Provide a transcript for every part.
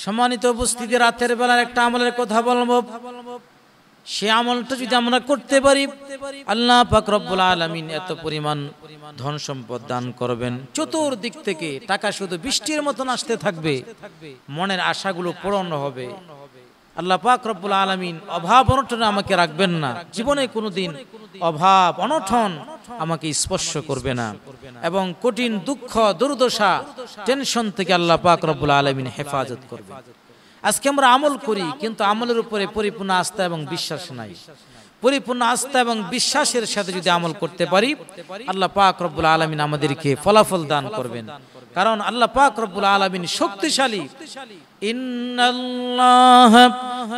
সম্মানিত উপস্থিতি, রাতের বেলার একটা আমলের কথা বলবো। সে আমলটা যদি আমরা করতে পারি, আল্লাহ পাক রব্বুল আলামিন এত পরিমাণ ধন সম্পদ দান করবেন, চতুর্দিক থেকে টাকা শুধু বৃষ্টির মতন আসতে থাকবে, মনের আশাগুলো পূরণ হবে। আল্লাহ পাক রব্বুল আলামিন অভাব অনটনে আমাকে রাখবেন না, জীবনে কোনোদিন অভাব অনটন আমাকে স্পর্শ করবে না, এবং কঠিন দুঃখ দুর্দশা টেনশন থেকে আল্লাহ পাক রব্বুল আলামিন হেফাজত করবে। আজকে আমরা আমল করি, কিন্তু আমলের উপরে পরিপূর্ণ আস্থা এবং বিশ্বাস নাই। পরিপূর্ণ আস্থা এবং বিশ্বাসের সাথে যদি আমল করতে পারি, আল্লাহ পাক রব্বুল আলামিন আমাদেরকে ফলাফল দান করবেন। কারণ আল্লাহ পাক রব্বুল আলামিন শক্তিশালী। ইন্নাল্লাহা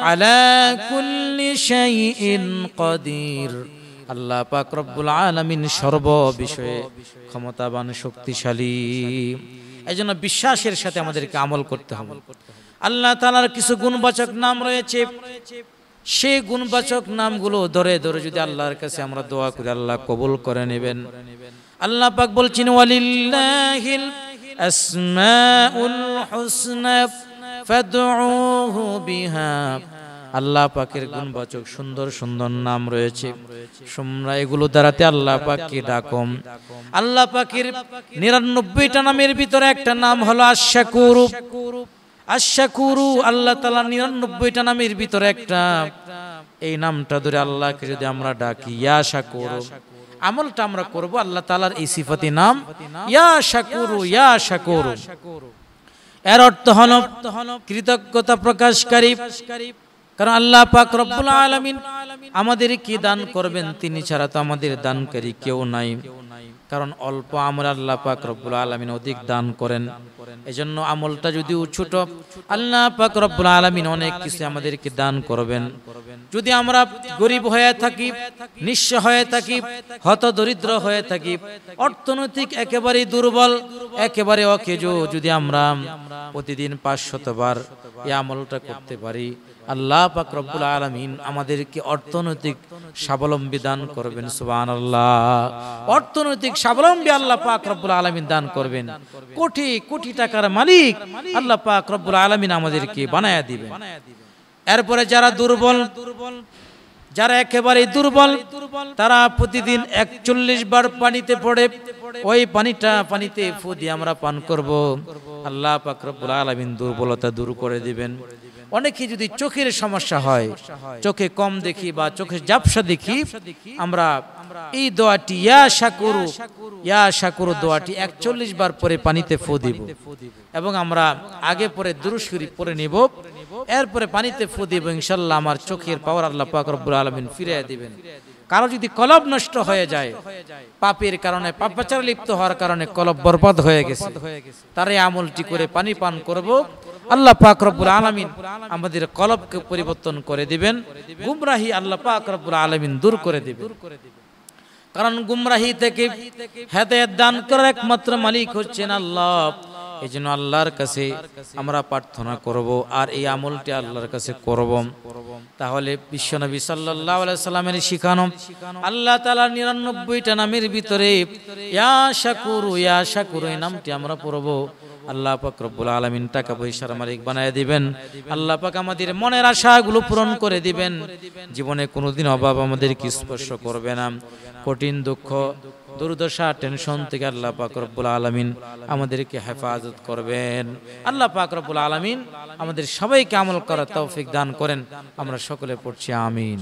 আলা কুল্লি শাইইন কাদির। আল্লাহ পাক রব্বুল আলামিন সর্ব বিষয়ে ক্ষমতাবান, শক্তিশালী। এজন্য বিশ্বাসের সাথে আমাদেরকে আমল করতে হবে। আল্লাহ তাআলার কিছু গুণবাচক নাম রয়েছে, সেই গুণবাচক নামগুলো ধরে ধরে যদি আল্লাহর কাছে আমরা দোয়া করি, আল্লাহ কবুল করে নেবেন। আল্লাহ পাক বলছেন, ওয়ালিল্লাহিল আসমাউল হুসনা ফাদউহু বিহা। আল্লাহ পাকের গুণবাচক সুন্দর সুন্দর নাম রয়েছে, তোমরা এগুলো দ্বারাতে আল্লাহ পাককে ডাকো। আল্লাহ পাকের ৯৯টা নামের ভিতরে একটা নাম হলো আশ-শাকুর। আশ-শাকুরু আল্লাহ তাআলা ৯৯টা নামের ভিতরে একটা। এই নামটা ধরে আল্লাহকে যদি আমরা ডাকি, ইয়া শাকুর, আমলটা আমরা করব আল্লাহ তাআলার এই সিফাতি নাম, ইয়া শাকুরু, ইয়া শাকুর। এর অর্থ হলো কৃতজ্ঞতা প্রকাশকারী। কারণ আল্লাহ পাক রব্বুল আলামিন আমাদের কি দান করবেন, তিনি ছাড়া তো আমাদের দানকারী কেউ নাই। কারণ অল্প আমল আল্লাহ পাক রব্বুল আলামিন অধিক দান করেন। এজন্য আমলটা যদিও ছোট, আল্লাহ পাক রব্বুল আলামিন অনেক কিছু আমাদেরকে দান করবেন। যদি আমরা গরিব হয়ে থাকি, নিঃস্ব হয়ে থাকি, হতদরিদ্র হয়ে থাকি, অর্থনৈতিক একেবারে দুর্বল, একেবারে অকেজো, যদি আমরা প্রতিদিন ৫০০ বার এই আমলটা করতে পারি, আল্লাহ পাক রব্বুল আলামিন আমাদেরকে অর্থনৈতিক স্বাবলম্বী দান করবেন। সুবহানাল্লাহ। অর্থনৈতিক স্বাবলম্বী আল্লাহ পাক রব্বুল আলামিন দান করবেন। কোটি কোটি টাকার মালিক আল্লাহ পাক রব্বুল আলামিন আমাদেরকে বানায়া দিবেন। এরপরে যারা দুর্বল, যারা একেবারে দুর্বল, তারা প্রতিদিন ৪১ বার পানিতে পড়ে, ওই পানিতে ফু দিয়ে আমরা পান করব, আল্লাহ পাক রব্বুল আলামিন দুর্বলতা দূর করে দিবেন। অনেকে যদি চোখের সমস্যা হয়, চোখে কম দেখি বা চোখে ঝাপসা দেখি, আমরা এই দোয়াটি ইয়া শাকুরু, ইয়া শাকুরু দোয়াটি ৪১ বার পরে পানিতে ফু দিব, এবং আমরা আগে পরে দুরূদ শরীফ পড়ে নিব, এরপরে পানিতে ফু দিব। ইনশাআল্লাহ আমার চোখের পাওয়ার আল্লাহ পাক রব্বুল আলামিন ফিরিয়ে দিবেন। কারো যদি কলব নষ্ট হয়ে যায়, পাপের কারণে, পাপাচারে লিপ্ত হওয়ার কারণে কলব বরবাদ হয়ে গেছে, তার এই আমলটি করে পানি পান করব, আল্লাহ পাক রব্বুল আলামিন আমাদের কলবকে পরিবর্তন করে দিবেন। গুমরাহি আল্লাহ পাক রব্বুল আলামিন দূর করে দিবেন। কারণ গুমরাহি থেকে হেদায়েত দান করার একমাত্র মালিক হচ্ছেন আল্লাহ। এই জন্য আল্লাহর কাছে আমরা প্রার্থনা করব, আর এই আমলটি আল্লাহর কাছে করব। তাহলে বিশ্বনবী সাল্লাল্লাহু আলাইহি সাল্লামের শিখানো আল্লাহ তাআলার ৯৯টা নামের ভিতরে ইয়া শাকুরু, ইয়া শাকুরু এই নামটি আমরা পড়ব। আল্লাহ পাক রব্বুল আলামিন টাকা পয়সার মালিক বানায় দিবেন। আল্লাহ পাক আমাদের মনের আশাগুলো পূরণ করে দিবেন। জীবনে কোনোদিন অভাব আমাদেরকে স্পর্শ করবে না। কঠিন দুঃখ দুর্দশা টেনশন থেকে আল্লাহ পাক রব্বুল আলামিন আমাদেরকে হেফাজত করবেন। আল্লাহ পাক রব্বুল আলামিন আমাদের সবাইকে আমল করার তৌফিক দান করেন। আমরা সকলে পড়ছি আমিন।